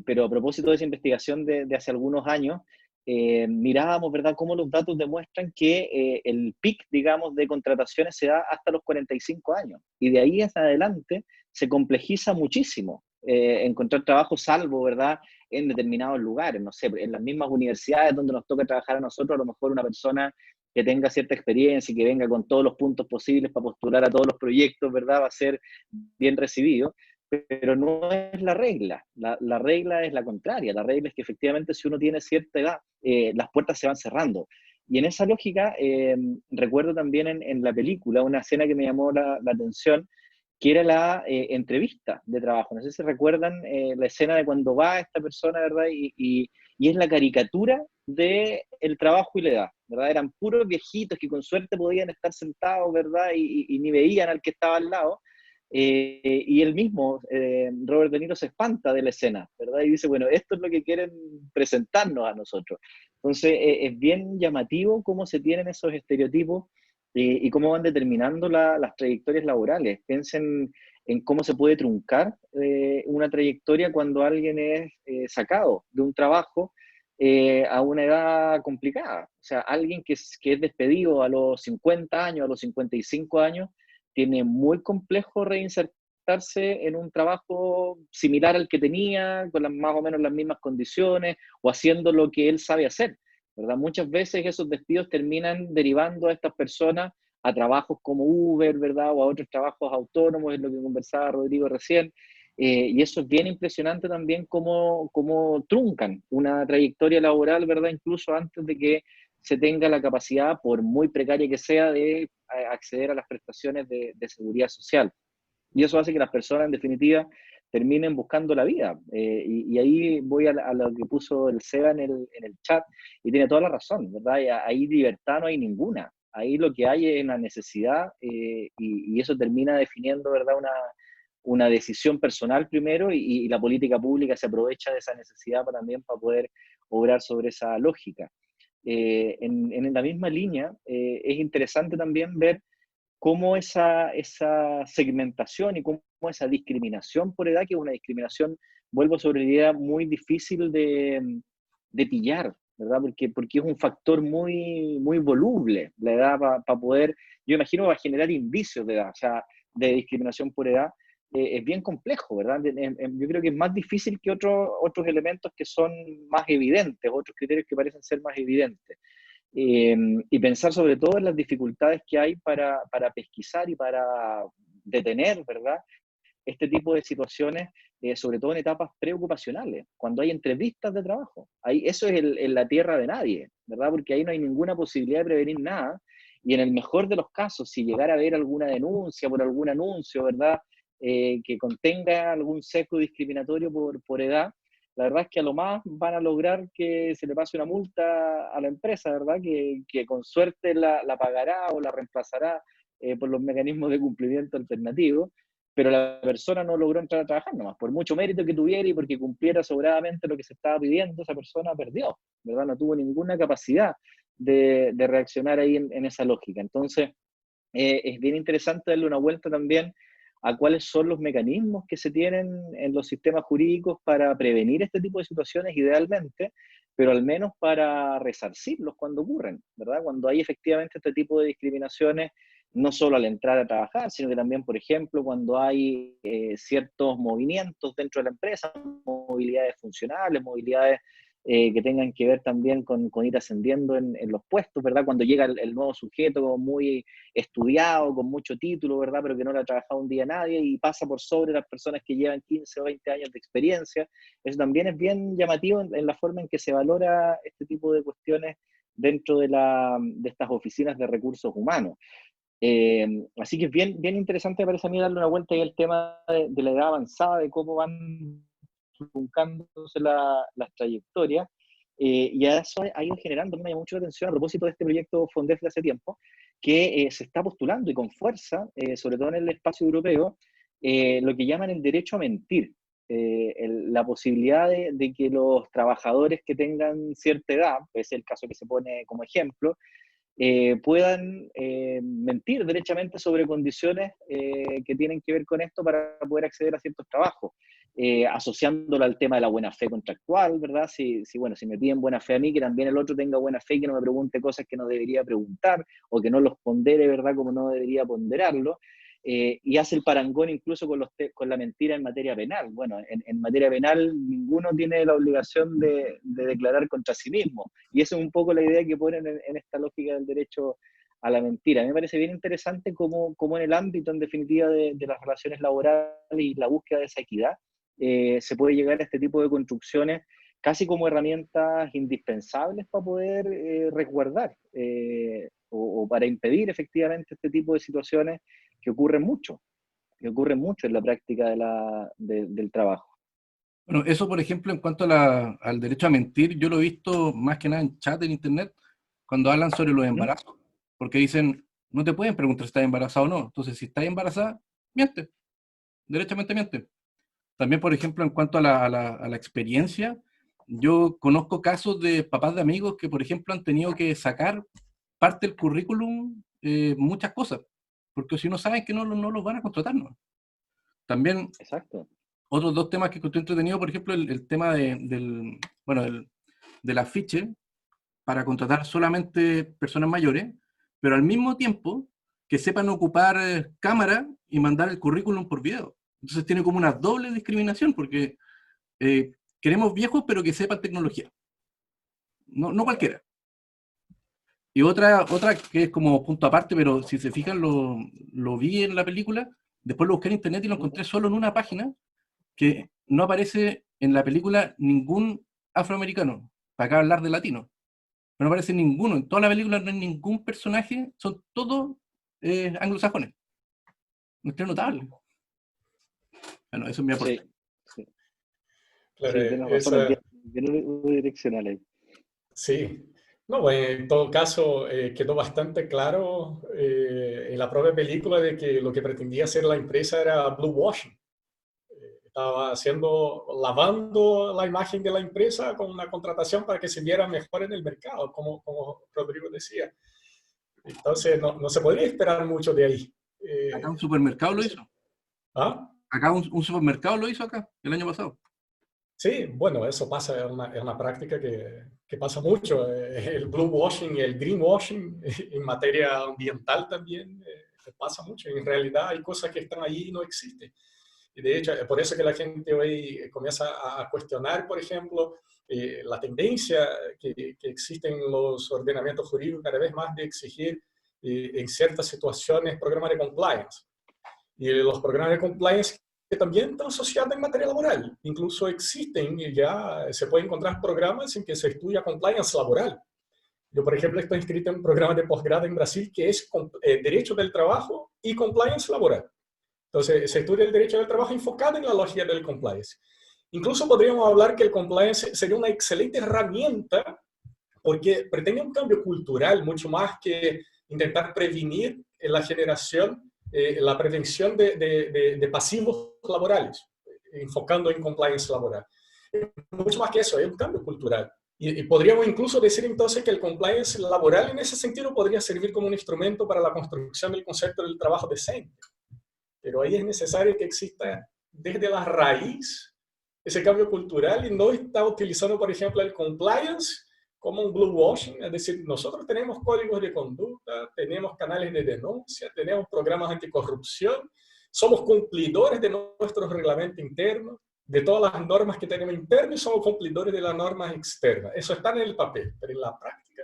Pero a propósito de esa investigación de hace algunos años, mirábamos, ¿verdad?, cómo los datos demuestran que el pic, digamos, de contrataciones se da hasta los 45 años. Y de ahí hacia adelante se complejiza muchísimo encontrar trabajo, salvo, ¿verdad?, en determinados lugares. No sé, en las mismas universidades donde nos toca trabajar a nosotros, a lo mejor una persona que tenga cierta experiencia y que venga con todos los puntos posibles para postular a todos los proyectos, ¿verdad?, va a ser bien recibido. Pero no es la regla. La regla es la contraria. La regla es que efectivamente si uno tiene cierta edad, las puertas se van cerrando. Y en esa lógica, recuerdo también en la película una escena que me llamó la atención, que era la entrevista de trabajo. No sé si recuerdan la escena de cuando va esta persona, ¿verdad? Y es la caricatura del trabajo y la edad, ¿verdad? Eran puros viejitos que con suerte podían estar sentados, ¿verdad? Y ni veían al que estaba al lado. Y él mismo, Robert De Niro, se espanta de la escena, ¿verdad? Y dice, bueno, esto es lo que quieren presentarnos a nosotros. Entonces, es bien llamativo cómo se tienen esos estereotipos y cómo van determinando las trayectorias laborales. Piensen en cómo se puede truncar una trayectoria cuando alguien es sacado de un trabajo a una edad complicada. O sea, alguien que es despedido a los 50 años, a los 55 años, tiene muy complejo reinsertarse en un trabajo similar al que tenía, con más o menos las mismas condiciones, o haciendo lo que él sabe hacer, ¿verdad? Muchas veces esos despidos terminan derivando a estas personas a trabajos como Uber, ¿verdad? O a otros trabajos autónomos, es lo que conversaba Rodrigo recién, y eso es bien impresionante también cómo truncan una trayectoria laboral, ¿verdad? Incluso antes de que se tenga la capacidad, por muy precaria que sea, de acceder a las prestaciones de seguridad social. Y eso hace que las personas, en definitiva, terminen buscando la vida. Y ahí voy a lo que puso el Seba en el chat, y tiene toda la razón, ¿verdad? Y ahí libertad no hay ninguna. Ahí lo que hay es una necesidad, y eso termina definiendo, ¿verdad?, una decisión personal primero, y la política pública se aprovecha de esa necesidad también para poder obrar sobre esa lógica. En la misma línea, es interesante también ver cómo esa segmentación y cómo esa discriminación por edad, que es una discriminación, vuelvo sobre la idea, muy difícil de pillar, ¿verdad? Porque es un factor muy, muy voluble, la edad para poder, yo imagino, va a generar indicios de edad, o sea, de discriminación por edad. Es bien complejo, ¿verdad? Yo creo que es más difícil que otros elementos que son más evidentes, otros criterios que parecen ser más evidentes. Y pensar sobre todo en las dificultades que hay para pesquisar y para detener, ¿verdad?, este tipo de situaciones, sobre todo en etapas preocupacionales, cuando hay entrevistas de trabajo. Ahí, eso es la tierra de nadie, ¿verdad? Porque ahí no hay ninguna posibilidad de prevenir nada, y en el mejor de los casos, si llegara a haber alguna denuncia por algún anuncio, ¿verdad?, que contenga algún sesgo discriminatorio por edad, la verdad es que a lo más van a lograr que se le pase una multa a la empresa, ¿verdad?, que con suerte la pagará o la reemplazará por los mecanismos de cumplimiento alternativos, pero la persona no logró entrar a trabajar nomás, por mucho mérito que tuviera y porque cumpliera sobradamente lo que se estaba pidiendo, esa persona perdió, ¿verdad? No tuvo ninguna capacidad de reaccionar ahí en esa lógica. Entonces, es bien interesante darle una vuelta también a cuáles son los mecanismos que se tienen en los sistemas jurídicos para prevenir este tipo de situaciones idealmente, pero al menos para resarcirlos cuando ocurren, ¿verdad? Cuando hay efectivamente este tipo de discriminaciones, no solo al entrar a trabajar, sino que también, por ejemplo, cuando hay ciertos movimientos dentro de la empresa, movilidades funcionales, movilidades que tengan que ver también con ir ascendiendo en los puestos, ¿verdad? Cuando llega el nuevo sujeto muy estudiado, con mucho título, ¿verdad? Pero que no le ha trabajado un día a nadie y pasa por sobre las personas que llevan 15 o 20 años de experiencia. Eso también es bien llamativo en la forma en que se valora este tipo de cuestiones dentro de estas oficinas de recursos humanos. Así que es bien interesante, me parece a mí, darle una vuelta ahí al tema de la edad avanzada, de cómo van truncándose las trayectorias, y a eso ha ido generando, me llama mucho la atención a propósito de este proyecto FONDEF de hace tiempo, que se está postulando y con fuerza, sobre todo en el espacio europeo, lo que llaman el derecho a mentir, la posibilidad de que los trabajadores que tengan cierta edad, es el caso que se pone como ejemplo, puedan mentir derechamente sobre condiciones que tienen que ver con esto para poder acceder a ciertos trabajos, asociándolo al tema de la buena fe contractual, ¿verdad? Bueno, si me piden buena fe a mí, que también el otro tenga buena fe y que no me pregunte cosas que no debería preguntar, o que no los pondere, ¿verdad?, como no debería ponderarlo. Y hace el parangón incluso con la mentira en materia penal. Bueno, en materia penal ninguno tiene la obligación de declarar contra sí mismo, y esa es un poco la idea que ponen en esta lógica del derecho a la mentira. A mí me parece bien interesante cómo en el ámbito, en definitiva, de las relaciones laborales y la búsqueda de esa equidad, se puede llegar a este tipo de construcciones casi como herramientas indispensables para poder resguardar o para impedir efectivamente este tipo de situaciones que ocurren mucho en la práctica del trabajo. Bueno, eso, por ejemplo, en cuanto al derecho a mentir, yo lo he visto más que nada en chat en internet, cuando hablan sobre los embarazos, porque dicen, no te pueden preguntar si estás embarazada o no. Entonces, si estás embarazada, miente, derechamente miente. También, por ejemplo, en cuanto a la experiencia, yo conozco casos de papás de amigos que, por ejemplo, han tenido que sacar parte del currículum, muchas cosas, porque si no saben que no los van a contratar, ¿no? También, exacto, otros dos temas que encontré entretenido, por ejemplo, el tema del afiche para contratar solamente personas mayores, pero al mismo tiempo que sepan ocupar cámara y mandar el currículum por video. Entonces tiene como una doble discriminación, porque queremos viejos, pero que sepan tecnología. No cualquiera. Y otra que es como punto aparte, pero si se fijan, lo vi en la película, después lo busqué en internet y lo encontré solo en una página, que no aparece en la película ningún afroamericano, para acá hablar de latino. Pero no aparece ninguno, en toda la película no hay ningún personaje, son todos anglosajones. Es notable. Bueno, eso es mi aporte. Sí. Claro, Sí, tienes razón, es bien unidireccional ahí. Sí. No, en todo caso, quedó bastante claro en la propia película de que lo que pretendía hacer la empresa era blue washing. Estaba lavando la imagen de la empresa con una contratación para que se viera mejor en el mercado, como Rodrigo decía. Entonces, no se podría esperar mucho de ahí. Acá un supermercado lo hizo. ¿Ah? Acá un supermercado lo hizo acá, el año pasado. Sí, bueno, eso pasa, es una práctica que pasa mucho. El blue washing y el green washing en materia ambiental también pasa mucho. En realidad hay cosas que están ahí y no existen. Y de hecho, por eso que la gente hoy comienza a cuestionar, por ejemplo, la tendencia que existe en los ordenamientos jurídicos cada vez más de exigir en ciertas situaciones programas de compliance. Y los programas de compliance que también están asociados en materia laboral. Incluso existen y ya se pueden encontrar programas en que se estudia compliance laboral. Yo, por ejemplo, estoy inscrito en un programa de posgrado en Brasil que es Derecho del Trabajo y Compliance Laboral. Entonces, se estudia el derecho del trabajo enfocado en la lógica del compliance. Incluso podríamos hablar que el compliance sería una excelente herramienta porque pretende un cambio cultural mucho más que intentar prevenir la generación, la prevención de pasivos laborales, enfocando en compliance laboral. Mucho más que eso, es un cambio cultural. Y podríamos incluso decir entonces que el compliance laboral en ese sentido podría servir como un instrumento para la construcción del concepto del trabajo decente. Pero ahí es necesario que exista desde la raíz ese cambio cultural y no está utilizando, por ejemplo, el compliance como un blue washing, es decir, nosotros tenemos códigos de conducta, tenemos canales de denuncia, tenemos programas anticorrupción, somos cumplidores de nuestros reglamentos internos, de todas las normas que tenemos internas y somos cumplidores de las normas externas. Eso está en el papel, pero en la práctica,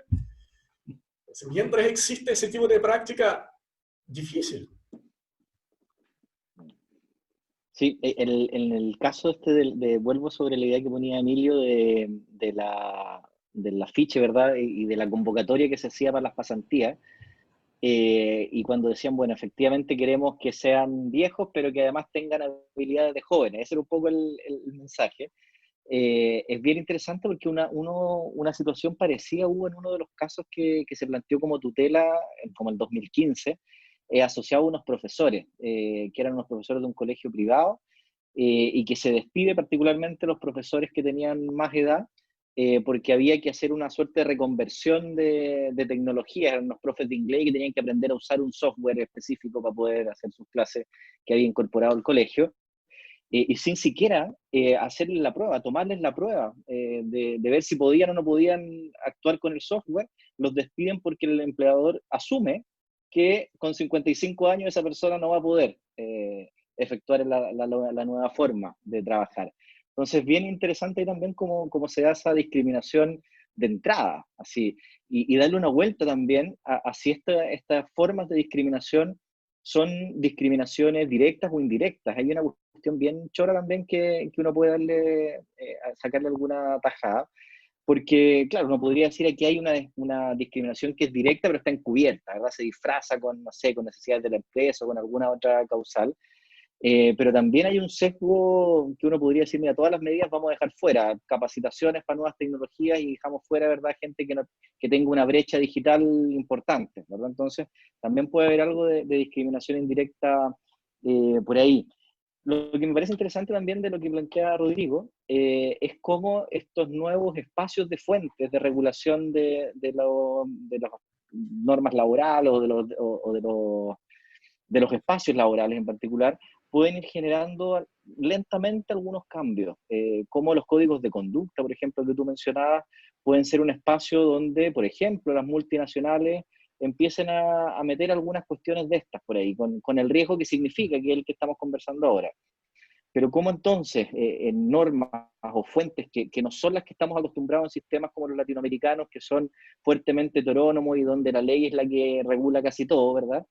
mientras existe ese tipo de práctica, difícil. Sí, en el caso vuelvo sobre la idea que ponía Emilio del afiche, ¿verdad? Y de la convocatoria que se hacía para las pasantías. Y cuando decían, bueno, efectivamente queremos que sean viejos, pero que además tengan habilidades de jóvenes. Ese era un poco el mensaje. Es bien interesante porque una situación parecida hubo en uno de los casos que se planteó como tutela, como el 2015, asociado a unos profesores, que eran unos profesores de un colegio privado, y que se despide particularmente los profesores que tenían más edad, porque había que hacer una suerte de reconversión de tecnologías. Eran unos profes de inglés que tenían que aprender a usar un software específico para poder hacer sus clases que había incorporado el colegio. Y sin siquiera hacerles la prueba, tomarles la prueba de ver si podían o no podían actuar con el software, los despiden porque el empleador asume que con 55 años esa persona no va a poder efectuar la nueva forma de trabajar. Entonces, bien interesante también cómo se da esa discriminación de entrada, así, y darle una vuelta también a si estas formas de discriminación son discriminaciones directas o indirectas. Hay una cuestión bien chora también que uno puede sacarle alguna tajada, porque, claro, uno podría decir aquí hay una discriminación que es directa, pero está encubierta, ¿verdad? Se disfraza con, no sé, con necesidades de la empresa o con alguna otra causal. Pero también hay un sesgo que uno podría decir, mira, todas las medidas vamos a dejar fuera, capacitaciones para nuevas tecnologías y dejamos fuera, ¿verdad?, gente que tenga una brecha digital importante, ¿verdad? Entonces, también puede haber algo de discriminación indirecta por ahí. Lo que me parece interesante también de lo que plantea Rodrigo es cómo estos nuevos espacios de fuentes de regulación de las normas laborales de los espacios laborales en particular, pueden ir generando lentamente algunos cambios, como los códigos de conducta, por ejemplo, que tú mencionabas, pueden ser un espacio donde, por ejemplo, las multinacionales empiecen a meter algunas cuestiones de estas por ahí, con el riesgo que significa, que es el que estamos conversando ahora. Pero ¿cómo entonces en normas o fuentes que no son las que estamos acostumbrados en sistemas como los latinoamericanos, que son fuertemente heterónomos y donde la ley es la que regula casi todo, ¿verdad?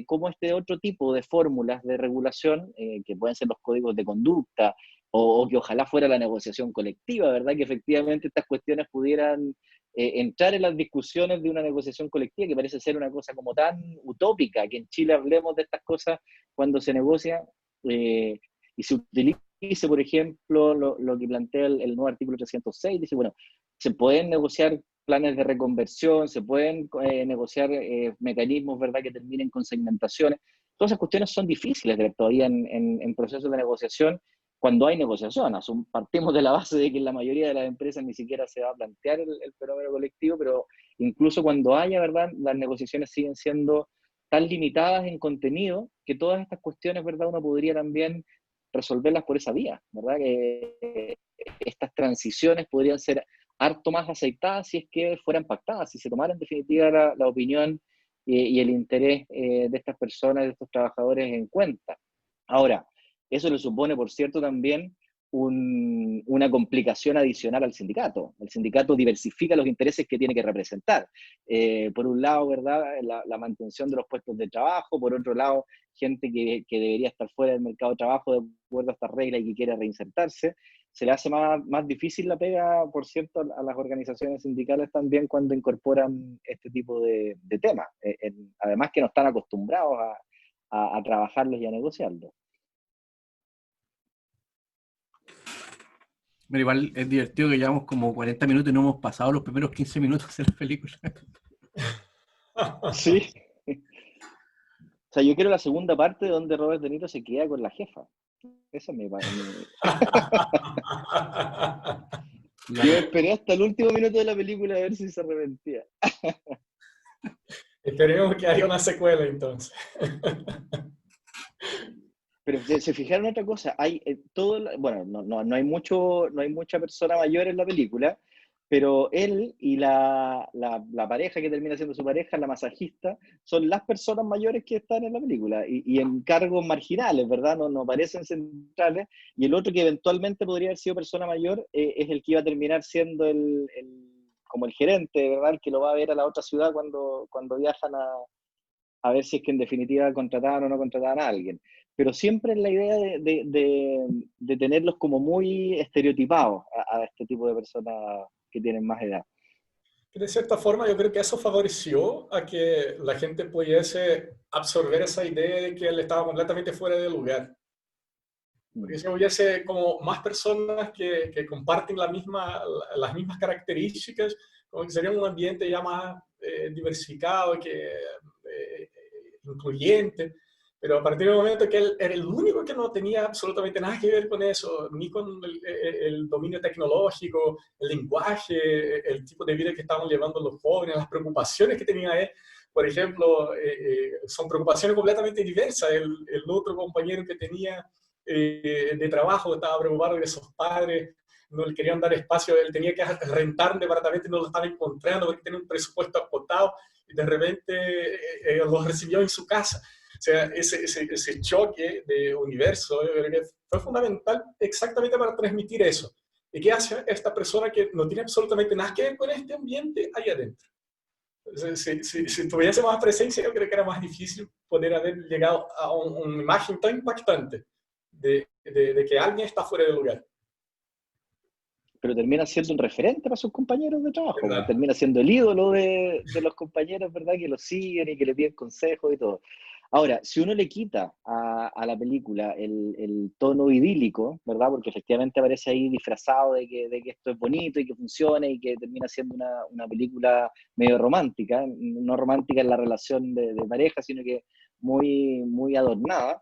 Cómo este otro tipo de fórmulas de regulación, que pueden ser los códigos de conducta, o que ojalá fuera la negociación colectiva, ¿verdad? Que efectivamente estas cuestiones pudieran entrar en las discusiones de una negociación colectiva, que parece ser una cosa como tan utópica, que en Chile hablemos de estas cosas cuando se negocia, y se utilice, por ejemplo, lo que plantea el nuevo artículo 306, dice, bueno, se pueden negociar planes de reconversión, se pueden negociar mecanismos, ¿verdad?, que terminen con segmentaciones. Todas esas cuestiones son difíciles de ver todavía en procesos de negociación, cuando hay negociación. Partimos de la base de que en la mayoría de las empresas ni siquiera se va a plantear el fenómeno colectivo, pero incluso cuando haya, ¿verdad?, las negociaciones siguen siendo tan limitadas en contenido que todas estas cuestiones, ¿verdad?, uno podría también resolverlas por esa vía, ¿verdad? Que estas transiciones podrían ser harto más aceptadas si es que fueran pactadas, si se tomara en definitiva la opinión y el interés de estas personas, de estos trabajadores en cuenta. Ahora, eso le supone, por cierto, también una complicación adicional al sindicato. El sindicato diversifica los intereses que tiene que representar. Por un lado, ¿verdad?, la mantención de los puestos de trabajo, por otro lado, gente que debería estar fuera del mercado de trabajo de acuerdo a estas reglas y que quiere reinsertarse. Se le hace más difícil la pega, por cierto, a las organizaciones sindicales también cuando incorporan este tipo de temas. Además que no están acostumbrados a trabajarlos y a negociarlos. Pero igual es divertido que llevamos como 40 minutos y no hemos pasado los primeros 15 minutos de la película. Sí. O sea, yo quiero la segunda parte donde Robert De Niro se queda con la jefa. Eso me Yo esperé hasta el último minuto de la película a ver si se arrepentía. Esperemos que haya una secuela entonces. Pero se fijaron en otra cosa, hay bueno, no hay mucha persona mayor en la película, pero él y la pareja que termina siendo su pareja, la masajista, son las personas mayores que están en la película y en cargos marginales, ¿verdad? No parecen centrales, y el otro que eventualmente podría haber sido persona mayor es el que iba a terminar siendo como el gerente, ¿verdad? El que lo va a ver a la otra ciudad cuando viajan a ver si es que en definitiva contrataban o no contrataban a alguien. Pero siempre es la idea de tenerlos como muy estereotipados a este tipo de personas que tienen más edad. De cierta forma, yo creo que eso favoreció a que la gente pudiese absorber esa idea de que él estaba completamente fuera de lugar. Porque si hubiese como más personas que comparten las mismas características, como que sería un ambiente ya más diversificado, incluyente. Pero a partir del momento que él era el único que no tenía absolutamente nada que ver con eso, ni con el dominio tecnológico, el lenguaje, el tipo de vida que estaban llevando los jóvenes, las preocupaciones que tenía él, por ejemplo, son preocupaciones completamente diversas. El otro compañero que tenía de trabajo estaba preocupado de sus padres, no le querían dar espacio, él tenía que rentar un departamento y no lo estaba encontrando porque tenía un presupuesto acotado y de repente lo recibió en su casa. O sea, ese choque de universo fue fundamental exactamente para transmitir eso. ¿Y qué hace esta persona que no tiene absolutamente nada que ver con este ambiente ahí adentro? Si tuviese más presencia, yo creo que era más difícil poder haber llegado a una imagen tan impactante de que alguien está fuera de lugar. Pero termina siendo un referente para sus compañeros de trabajo, termina siendo el ídolo de los compañeros, ¿verdad?, que lo siguen y que le piden consejos y todo. Ahora, si uno le quita a la película el tono idílico, ¿verdad?, porque efectivamente aparece ahí disfrazado de que esto es bonito y que funciona y que termina siendo una película medio romántica, no romántica en la relación de pareja, sino que muy, muy adornada.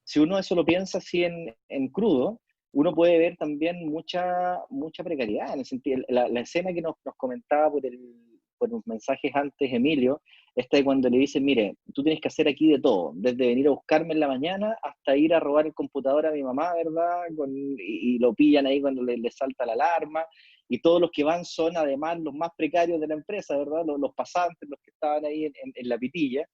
Si uno eso lo piensa así en crudo, uno puede ver también mucha precariedad, en el sentido, la escena que nos comentaba por los mensajes antes Emilio, esta de cuando le dicen, mire, tú tienes que hacer aquí de todo, desde venir a buscarme en la mañana hasta ir a robar el computador a mi mamá, ¿verdad? Y lo pillan ahí cuando le salta la alarma, y todos los que van son además los más precarios de la empresa, ¿verdad? Los pasantes, los que estaban ahí en la pitilla.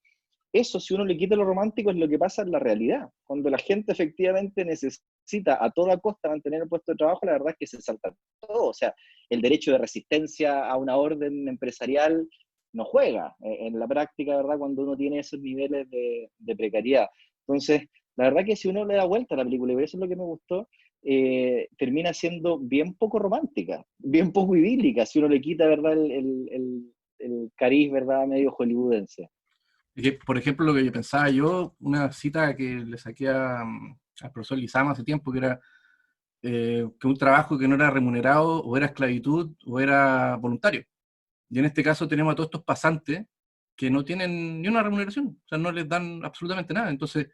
Eso, si uno le quita lo romántico, es lo que pasa en la realidad. Cuando la gente efectivamente necesita a toda costa mantener el puesto de trabajo, la verdad es que se salta todo. O sea, el derecho de resistencia a una orden empresarial no juega en la práctica, ¿verdad?, cuando uno tiene esos niveles de precariedad. Entonces, la verdad que si uno le da vuelta a la película, y eso es lo que me gustó, termina siendo bien poco romántica, bien poco idílica, si uno le quita, ¿verdad?, el cariz, ¿verdad?, medio hollywoodense. Por ejemplo, lo que yo pensaba una cita que le saqué al profesor Lizama hace tiempo, que era que un trabajo que no era remunerado o era esclavitud o era voluntario. Y en este caso tenemos a todos estos pasantes que no tienen ni una remuneración, o sea, no les dan absolutamente nada. Entonces,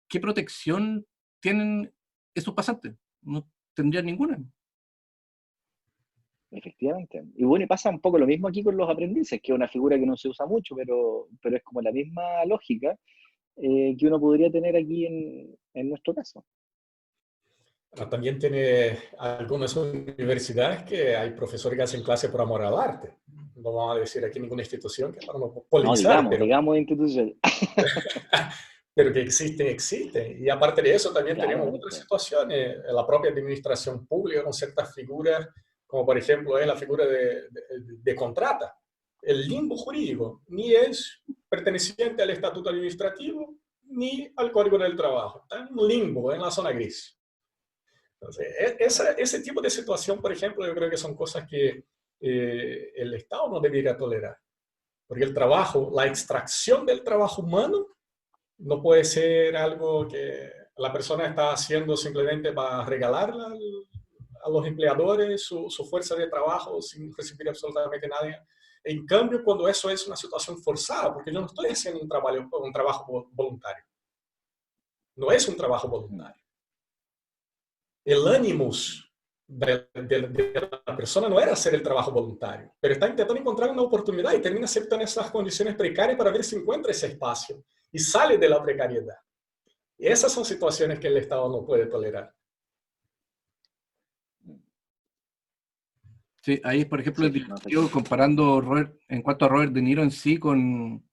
¿qué protección tienen esos pasantes? No tendrían ninguna. Efectivamente. Y bueno, y pasa un poco lo mismo aquí con los aprendices, que es una figura que no se usa mucho, pero es como la misma lógica que uno podría tener aquí en nuestro caso. También tiene algunas universidades que hay profesores que hacen clase por amor al arte. No vamos a decir aquí ninguna institución que para no politizar. No, digamos institución. pero que existen, existen. Y aparte de eso, también Claro, tenemos otras situaciones, en la propia administración pública, con ciertas figuras, como por ejemplo es la figura de contrata. El limbo jurídico ni es perteneciente al estatuto administrativo ni al Código del Trabajo. Está en un limbo, en la zona gris. Entonces, ese tipo de situación, por ejemplo, yo creo que son cosas que el Estado no debería tolerar. Porque el trabajo, la extracción del trabajo humano, no puede ser algo que la persona está haciendo simplemente para regalarla a los empleadores su fuerza de trabajo sin recibir absolutamente nada. En cambio, cuando eso es una situación forzada, porque yo no estoy haciendo un trabajo voluntario. No es un trabajo voluntario. El ánimos de la persona no era hacer el trabajo voluntario, pero está intentando encontrar una oportunidad y termina aceptando esas condiciones precarias para ver si encuentra ese espacio y sale de la precariedad. Y esas son situaciones que el Estado no puede tolerar. Sí, ahí, por ejemplo, Sí, es no, divertido comparando en cuanto a Robert De Niro en sí con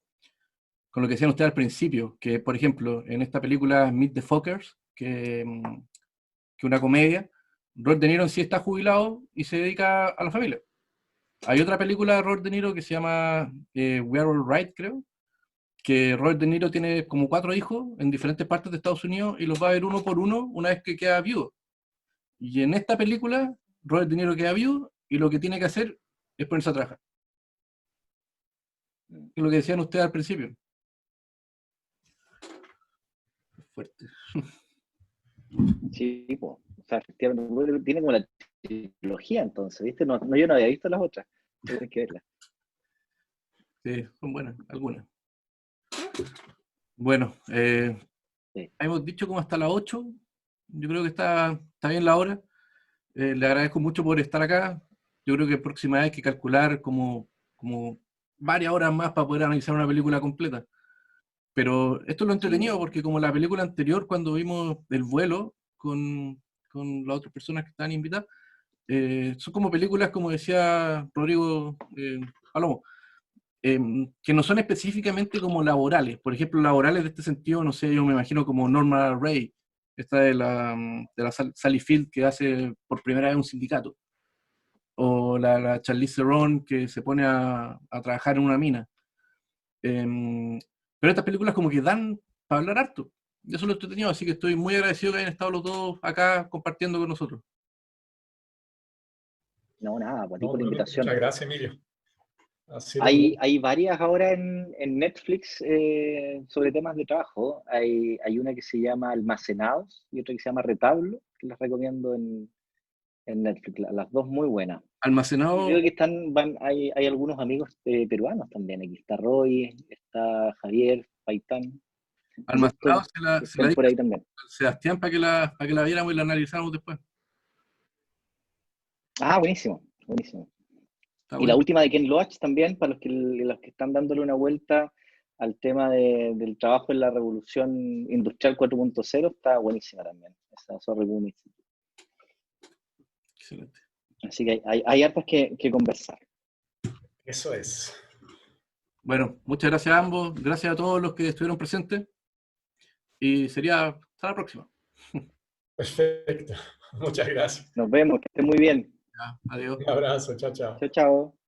lo que decían ustedes al principio, que por ejemplo, en esta película Meet the Fockers, que una comedia, Robert De Niro en sí está jubilado y se dedica a la familia. Hay otra película de Robert De Niro que se llama We Are All Right, creo, que Robert De Niro tiene como 4 hijos en diferentes partes de Estados Unidos y los va a ver uno por uno una vez que queda viudo. Y en esta película, Robert De Niro queda viudo y lo que tiene que hacer es ponerse a trabajar. Es lo que decían ustedes al principio. Fuerte. sí, po. O sea, efectivamente, tiene como la trilogía entonces, ¿viste? No, yo no había visto las otras, tienes que verlas. Sí, son buenas, algunas. Bueno, Sí. hemos dicho como hasta las 8. Yo creo que está bien la hora. Le agradezco mucho por estar acá. Yo creo que la próxima vez hay que calcular como varias horas más para poder analizar una película completa. Pero esto es lo entretenido porque como la película anterior, cuando vimos El vuelo con las otras personas que estaban invitadas, son como películas, como decía Rodrigo Palomo, que no son específicamente como laborales. Por ejemplo, laborales de este sentido, no sé, yo me imagino como Norma Rae, esta de la Sally Field que hace por primera vez un sindicato, o la Charlize Theron que se pone a trabajar en una mina. Pero estas películas como que dan para hablar harto. Y eso lo he entretenido, así que estoy muy agradecido que hayan estado los dos acá compartiendo con nosotros. No, nada, por ti No, por la invitación. muchas gracias, Emilio. Hay varias ahora en Netflix sobre temas de trabajo. Hay una que se llama Almacenados y otra que se llama Retablo, que las recomiendo en Netflix. Las dos muy buenas. Y Almacenado, creo que hay algunos amigos peruanos también. Aquí está Roy, está Javier, Paitán. almacenado Que se la estén di por ahí también. a Sebastián para que la viéramos y la analizáramos después. Ah, buenísimo, buenísimo. Está Y la bueno. última de Ken Loach también, para los que están dándole una vuelta al tema del trabajo en la revolución industrial 4.0, está buenísima también. Esa Sorry Boom Institute. Excelente. Así que hay hartas que conversar. Eso es. Bueno, muchas gracias a ambos, gracias a todos los que estuvieron presentes y sería hasta la próxima. Perfecto. Muchas gracias. Nos vemos, que estén muy bien. Ya, adiós. Un abrazo. Chao, chao. Chao, chao.